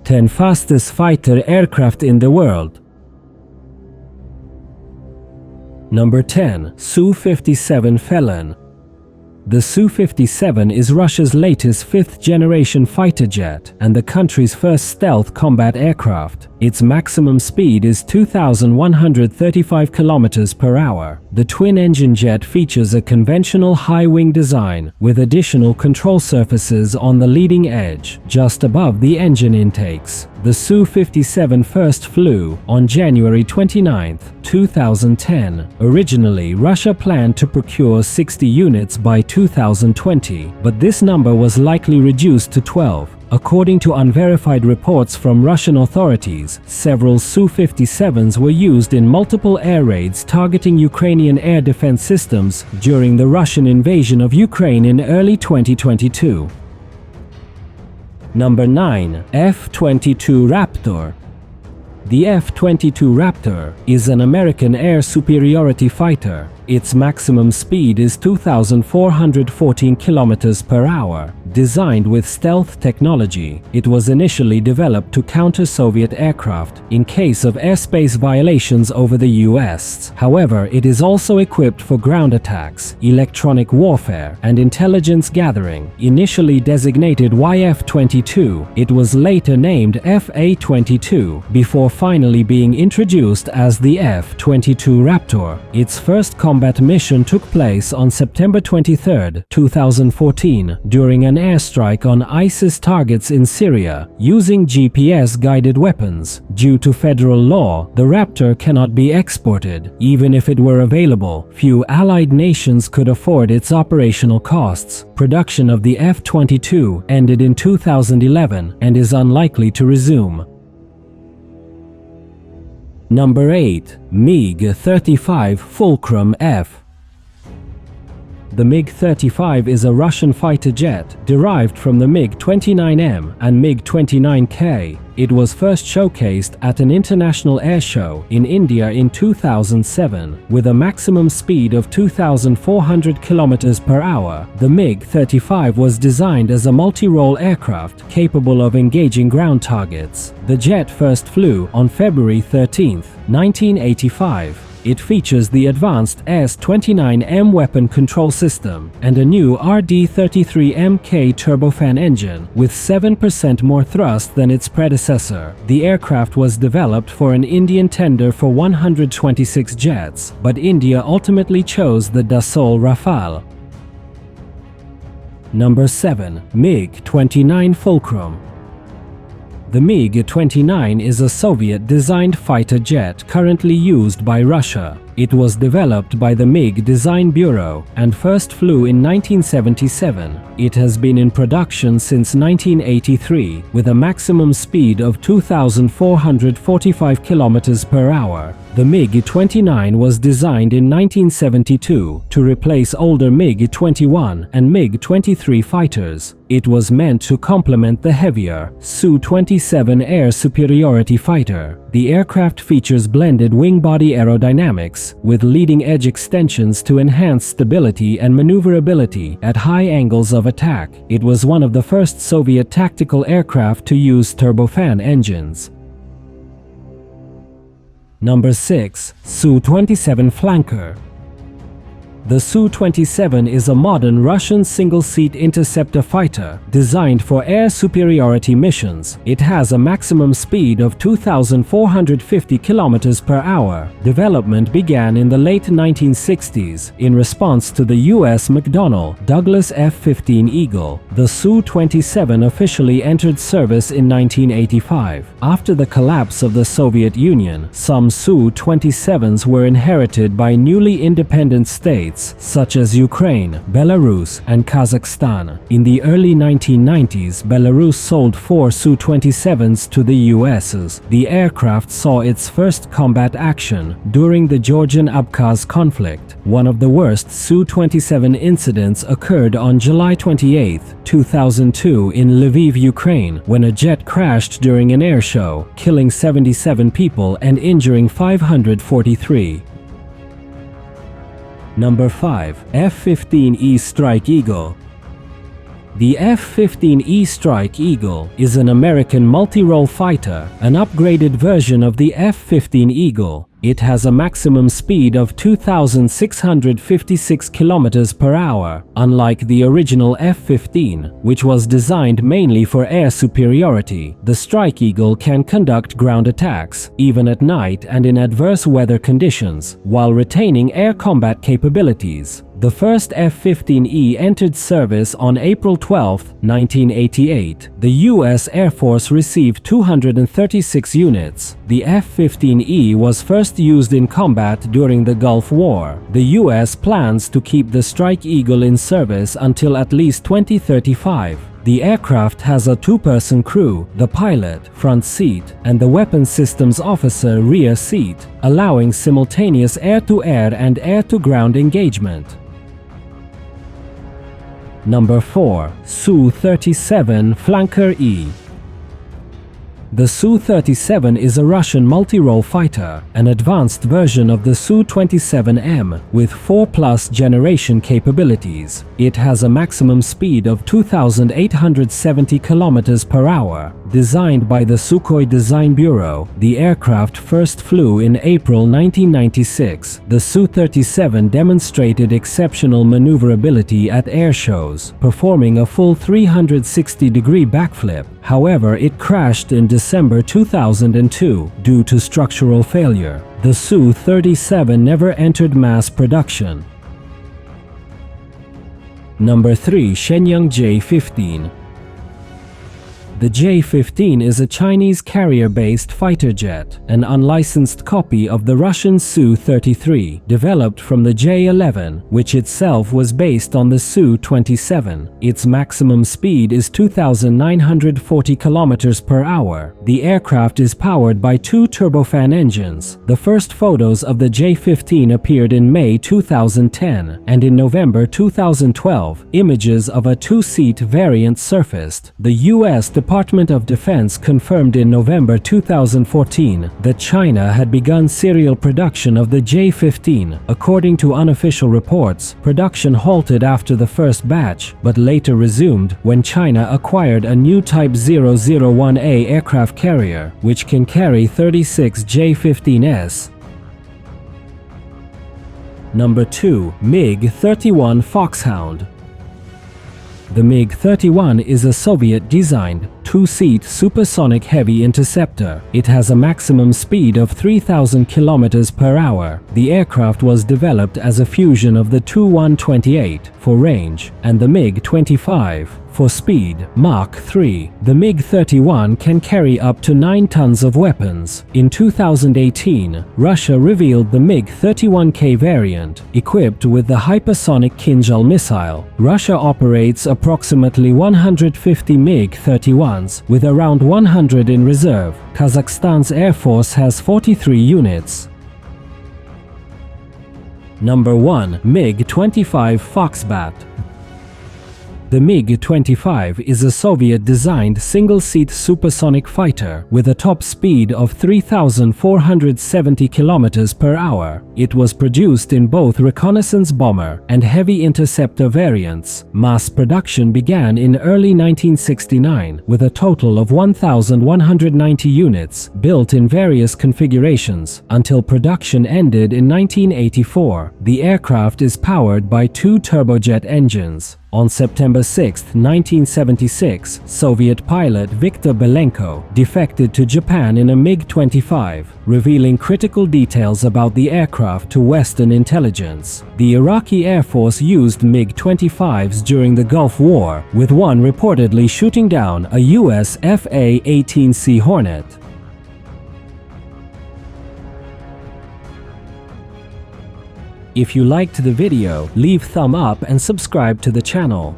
10 fastest fighter aircraft in the world. Number 10. Su-57 Felon. The Su-57 is Russia's latest fifth-generation fighter jet and the country's first stealth combat aircraft. Its maximum speed is 2,135 km per hour. The twin-engine jet features a conventional high-wing design with additional control surfaces on the leading edge, just above the engine intakes. The Su-57 first flew on January 29, 2010. Originally, Russia planned to procure 60 units by 2020, but this number was likely reduced to 12. According to unverified reports from Russian authorities, several Su-57s were used in multiple air raids targeting Ukrainian air defense systems during the Russian invasion of Ukraine in early 2022. Number 9. F-22 Raptor. The F-22 Raptor is an American air superiority fighter. Its maximum speed is 2,414 km per hour. Designed with stealth technology, it was initially developed to counter Soviet aircraft in case of airspace violations over the US. However, it is also equipped for ground attacks, electronic warfare, and intelligence gathering. Initially designated YF-22, it was later named FA-22 before finally being introduced as the F-22 Raptor. Its first combat mission took place on September 23, 2014, during an airstrike on ISIS targets in Syria using GPS-guided weapons. Due to federal law, the Raptor cannot be exported. Even if it were available, few allied nations could afford its operational costs. Production of the F-22 ended in 2011 and is unlikely to resume. Number 8. MiG-35 Fulcrum F. The MiG-35 is a Russian fighter jet derived from the MiG-29M and MiG-29K. It was first showcased at an international air show in India in 2007. With a maximum speed of 2,400 km per hour, the MiG-35 was designed as a multi-role aircraft capable of engaging ground targets. The jet first flew on February 13, 1985. It features the advanced S-29M weapon control system and a new RD-33MK turbofan engine with 7% more thrust than its predecessor. The aircraft was developed for an Indian tender for 126 jets, but India ultimately chose the Dassault Rafale. Number 7. MiG-29 Fulcrum. The MiG-29 is a Soviet-designed fighter jet currently used by Russia. It was developed by the MiG Design Bureau and first flew in 1977. It has been in production since 1983 with a maximum speed of 2,445 km per hour. The MiG-29 was designed in 1972 to replace older MiG-21 and MiG-23 fighters. It was meant to complement the heavier Su-27 air superiority fighter. The aircraft features blended wing-body aerodynamics with leading-edge extensions to enhance stability and maneuverability at high angles of attack. It was one of the first Soviet tactical aircraft to use turbofan engines. Number 6. Su-27 Flanker. The Su-27 is a modern Russian single-seat interceptor fighter designed for air superiority missions. It has a maximum speed of 2,450 km per hour. Development began in the late 1960s in response to the U.S. McDonnell Douglas F-15 Eagle. The Su-27 officially entered service in 1985. After the collapse of the Soviet Union, some Su-27s were inherited by newly independent states such as Ukraine, Belarus, and Kazakhstan. In the early 1990s, Belarus sold 4 Su-27s to the US. The aircraft saw its first combat action during the Georgian-Abkhaz conflict. One of the worst Su-27 incidents occurred on July 28, 2002 in Lviv, Ukraine, when a jet crashed during an air show, killing 77 people and injuring 543. Number 5. F-15E Strike Eagle. The F-15E Strike Eagle is an American multi-role fighter, an upgraded version of the F-15 Eagle. It has a maximum speed of 2,656 km per hour, unlike the original F-15, which was designed mainly for air superiority. The Strike Eagle can conduct ground attacks, even at night and in adverse weather conditions, while retaining air combat capabilities. The first F-15E entered service on April 12, 1988. The U.S. Air Force received 236 units. The F-15E was first used in combat during the Gulf War. The U.S. plans to keep the Strike Eagle in service until at least 2035. The aircraft has a two-person crew, the pilot, front seat, and the weapons systems officer, rear seat, allowing simultaneous air-to-air and air-to-ground engagement. Number 4. Su-37 Flanker E. The Su-37 is a Russian multi-role fighter, an advanced version of the Su-27M with 4+ generation capabilities. It has a maximum speed of 2,870 km per hour. Designed by the Sukhoi Design Bureau, the aircraft first flew in April 1996. The Su-37 demonstrated exceptional maneuverability at air shows, performing a full 360-degree backflip. However, it crashed in December 2002 due to structural failure. The Su-37 never entered mass production. Number 3. Shenyang J-15. The J-15 is a Chinese carrier-based fighter jet, an unlicensed copy of the Russian Su-33, developed from the J-11, which itself was based on the Su-27. Its maximum speed is 2,940 km per hour. The aircraft is powered by two turbofan engines. The first photos of the J-15 appeared in May 2010, and in November 2012, images of a two-seat variant surfaced. The U.S. Department of Defense confirmed in November 2014 that China had begun serial production of the J-15. According to unofficial reports, production halted after the first batch, but later resumed when China acquired a new Type 001A aircraft carrier, which can carry 36 J-15s. Number 2. MiG-31 Foxhound. The MiG-31 is a Soviet-designed, two-seat supersonic heavy interceptor. It has a maximum speed of 3,000 km per hour. The aircraft was developed as a fusion of the Tu-128 for range and the MiG-25 for speed, Mach 3. The MiG-31 can carry up to 9 tons of weapons. In 2018, Russia revealed the MiG-31K variant, equipped with the hypersonic Kinzhal missile. Russia operates approximately 150 MiG-31s, with around 100 in reserve. Kazakhstan's Air Force has 43 units. Number 1. MiG-25 Foxbat. The MiG-25 is a Soviet-designed single-seat supersonic fighter with a top speed of 3,470 km per hour. It was produced in both reconnaissance bomber and heavy interceptor variants. Mass production began in early 1969 with a total of 1,190 units built in various configurations until production ended in 1984. The aircraft is powered by two turbojet engines. On September 6, 1976, Soviet pilot Viktor Belenko defected to Japan in a MiG-25, revealing critical details about the aircraft to Western intelligence. The Iraqi Air Force used MiG-25s during the Gulf War, with one reportedly shooting down a US Fa-18C Hornet. If you liked the video, leave thumb up and subscribe to the channel.